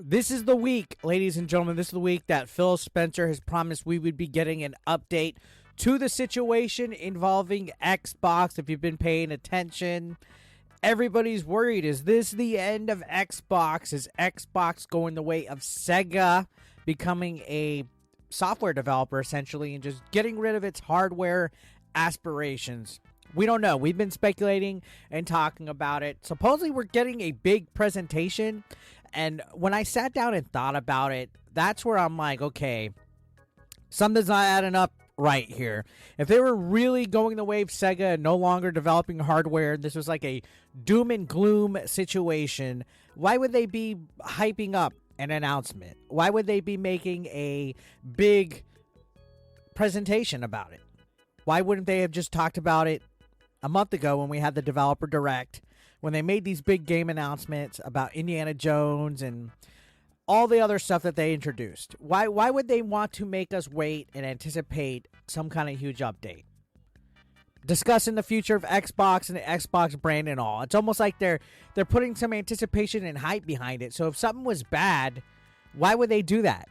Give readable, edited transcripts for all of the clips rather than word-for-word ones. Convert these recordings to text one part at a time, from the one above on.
This is the week, ladies and gentlemen. This is the week that Phil Spencer has promised we would be getting an update to the situation involving Xbox. If you've been paying attention, everybody's worried. Is this the end of Xbox? Is Xbox going the way of Sega, becoming a software developer essentially and just getting rid of its hardware aspirations? We don't know. We've been speculating and talking about it. Supposedly we're getting a big presentation, and when I sat down and thought about it, that's where I'm like, okay, something's not adding up right here. If they were really going the way of Sega and no longer developing hardware, this was like a doom and gloom situation, why would they be hyping up an announcement? Why would they be making a big presentation about it? Why wouldn't they have just talked about it a month ago when we had the developer direct, when they made these big game announcements about Indiana Jones and all the other stuff that they introduced? Why would they want to make us wait and anticipate some kind of huge update? Discussing the future of Xbox and the Xbox brand and all. It's almost like they're putting some anticipation and hype behind it. So if something was bad, why would they do that?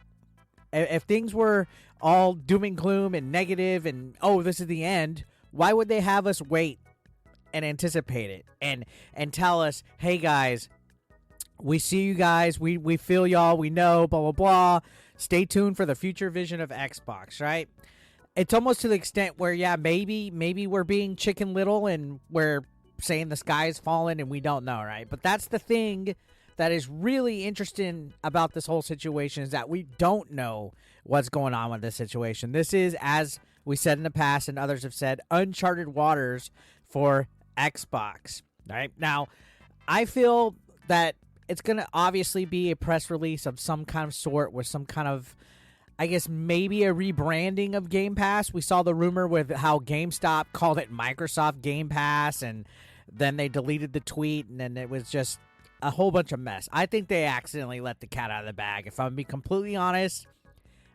If things were all doom and gloom and negative and, oh, this is the end, why would they have us wait and anticipate it and tell us, hey guys, we see you guys, we feel y'all, we know, blah, blah, blah. Stay tuned for the future vision of Xbox, right? It's almost to the extent where, yeah, maybe we're being Chicken Little and we're saying the sky is falling and we don't know, right? But that's the thing that is really interesting about this whole situation, is that we don't know what's going on with this situation. This is, as we said in the past and others have said, uncharted waters for Xbox, right? Now, I feel that it's going to obviously be a press release of some kind of sort with some kind of, I guess, maybe a rebranding of Game Pass. We saw the rumor with how GameStop called it Microsoft Game Pass, and then they deleted the tweet, and then it was just a whole bunch of mess. I think they accidentally let the cat out of the bag. If I'm going to be completely honest,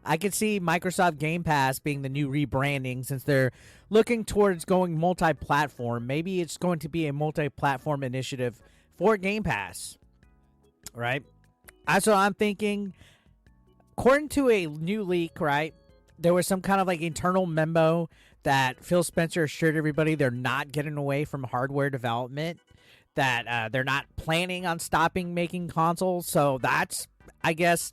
I could see Microsoft Game Pass being the new rebranding, since they're looking towards going multi-platform. Maybe it's going to be a multi-platform initiative for Game Pass, right? That's what I'm thinking. According to a new leak, right, there was some kind of like internal memo that Phil Spencer assured everybody they're not getting away from hardware development, that they're not planning on stopping making consoles. So that's, I guess,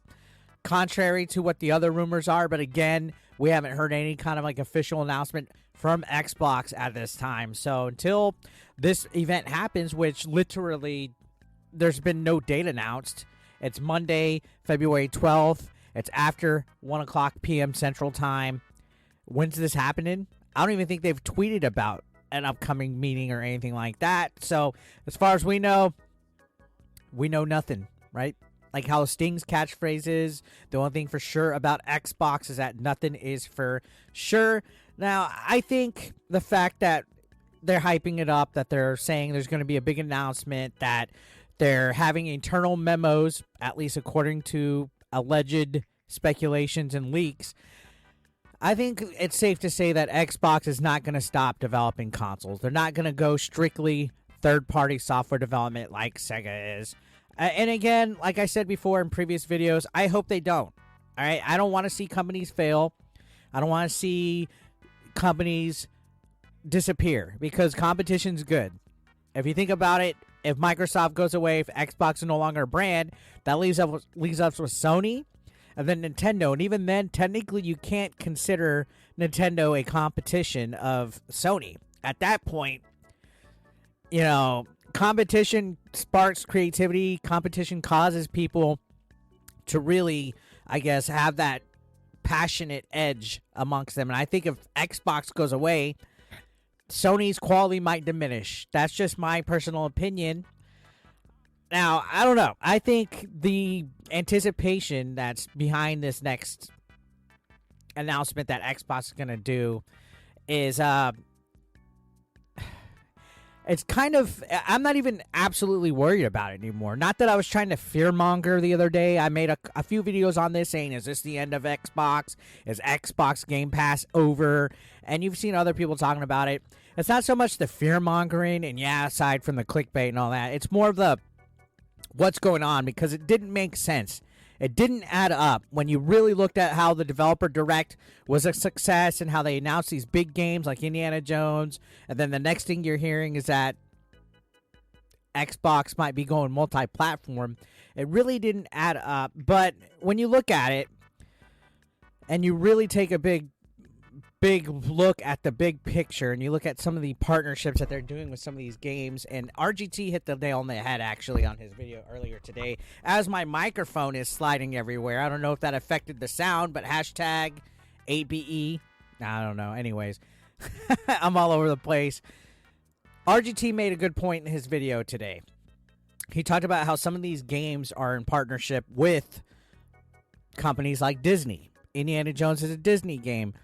contrary to what the other rumors are. But again, we haven't heard any kind of like official announcement from Xbox at this time. So until this event happens, which literally there's been no date announced, it's Monday, February 12th. It's after 1 o'clock p.m. Central Time. When's this happening? I don't even think they've tweeted about an upcoming meeting or anything like that. So as far as we know nothing, right? Like how Sting's catchphrase is, the only thing for sure about Xbox is that nothing is for sure. Now, I think the fact that they're hyping it up, that they're saying there's going to be a big announcement, that they're having internal memos, at least according to alleged speculations and leaks, I think it's safe to say that Xbox is not going to stop developing consoles. They're not going to go strictly third-party software development like Sega is. And again, like I said before in previous videos, I hope they don't. All right, I don't want to see companies fail. I don't want to see companies disappear, because competition's good. If you think about it, if Microsoft goes away, if Xbox is no longer a brand, that leaves us with Sony and then Nintendo. And even then, technically, you can't consider Nintendo a competition of Sony. At that point, you know, competition sparks creativity. Competition causes people to really, I guess, have that passionate edge amongst them. And I think if Xbox goes away, Sony's quality might diminish. That's just my personal opinion. Now, I don't know. I think the anticipation that's behind this next announcement that Xbox is going to do is it's kind of, I'm not even absolutely worried about it anymore. Not that I was trying to fearmonger the other day. I made a few videos on this saying, is this the end of Xbox? Is Xbox Game Pass over? And you've seen other people talking about it. It's not so much the fearmongering, and yeah, aside from the clickbait and all that, it's more of the what's going on, because it didn't make sense It didn't add up when you really looked at how the developer direct was a success and how they announced these big games like Indiana Jones, and then the next thing you're hearing is that Xbox might be going multi-platform. It really didn't add up. But when you look at it and you really take a big look at the big picture and you look at some of the partnerships that they're doing with some of these games, and RGT hit the nail on the head actually on his video earlier today as my microphone is sliding everywhere. I don't know if that affected the sound, but hashtag ABE. I don't know. Anyways, I'm all over the place. RGT made a good point in his video today. He talked about how some of these games are in partnership with companies like Disney. Indiana Jones is a Disney game.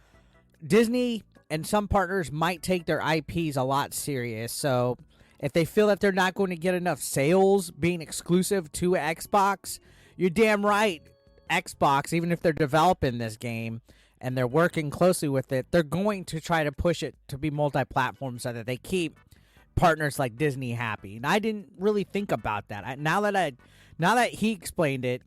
Disney and some partners might take their IPs a lot serious. So if they feel that they're not going to get enough sales being exclusive to Xbox, you're damn right. Xbox, even if they're developing this game and they're working closely with it, they're going to try to push it to be multi-platform so that they keep partners like Disney happy. And I didn't really think about that. Now that he explained it,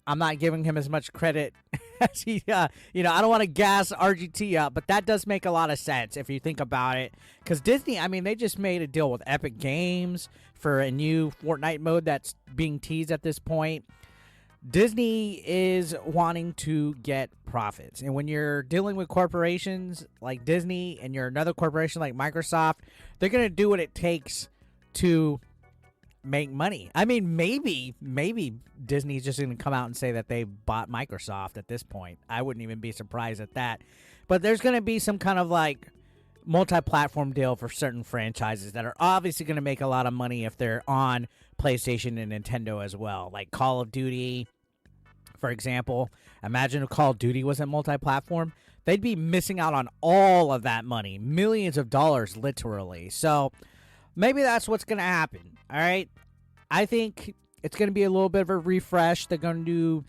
I'm not giving him as much credit as he, I don't want to gas RGT up, but that does make a lot of sense if you think about it. Because Disney, I mean, they just made a deal with Epic Games for a new Fortnite mode that's being teased at this point. Disney is wanting to get profits. And when you're dealing with corporations like Disney and you're another corporation like Microsoft, they're going to do what it takes to make money. I mean, maybe Disney's just going to come out and say that they bought Microsoft at this point. I wouldn't even be surprised at that. But there's going to be some kind of like multi-platform deal for certain franchises that are obviously going to make a lot of money if they're on PlayStation and Nintendo as well. Like Call of Duty, for example. Imagine if Call of Duty wasn't multi-platform. They'd be missing out on all of that money. Millions of dollars, literally. So maybe that's what's going to happen. All right. I think it's going to be a little bit of a refresh. They're going to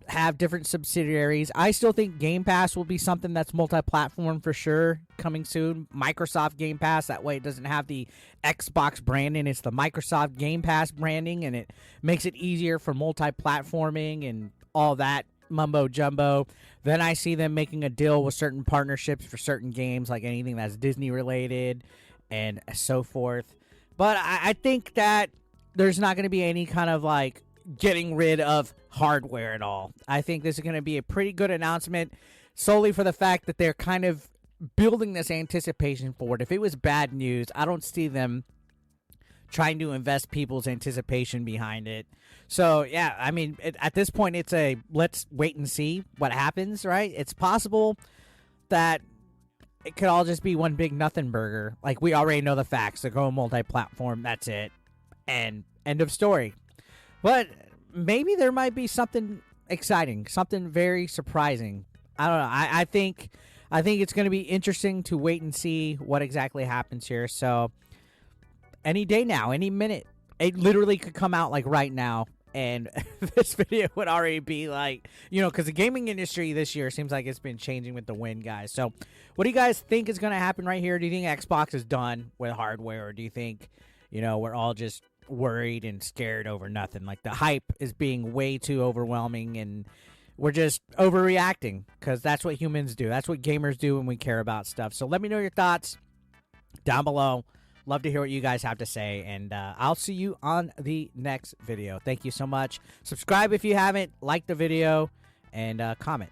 have different subsidiaries. I still think Game Pass will be something that's multi-platform for sure coming soon. Microsoft Game Pass. That way it doesn't have the Xbox branding. It's the Microsoft Game Pass branding, and it makes it easier for multi-platforming and all that mumbo jumbo. Then I see them making a deal with certain partnerships for certain games, like anything that's Disney related and so forth. But I think that there's not going to be any kind of like getting rid of hardware at all. I think this is going to be a pretty good announcement solely for the fact that they're kind of building this anticipation forward. If it was bad news, I don't see them trying to invest people's anticipation behind it. So, yeah, I mean, at this point, it's a let's wait and see what happens, right? It's possible that it could all just be one big nothing burger. Like, we already know the facts. They're going multi-platform. That's it. And end of story. But maybe there might be something exciting, something very surprising. I don't know. I think it's going to be interesting to wait and see what exactly happens here. So, any day now, any minute, it literally could come out like right now. And this video would already be like, because the gaming industry this year seems like it's been changing with the wind, guys. So what do you guys think is going to happen right here? Do you think Xbox is done with hardware? Or do you think, we're all just worried and scared over nothing? Like the hype is being way too overwhelming and we're just overreacting because that's what humans do. That's what gamers do when we care about stuff. So let me know your thoughts down below. Love to hear what you guys have to say, and I'll see you on the next video. Thank you so much. Subscribe if you haven't, like the video, and comment.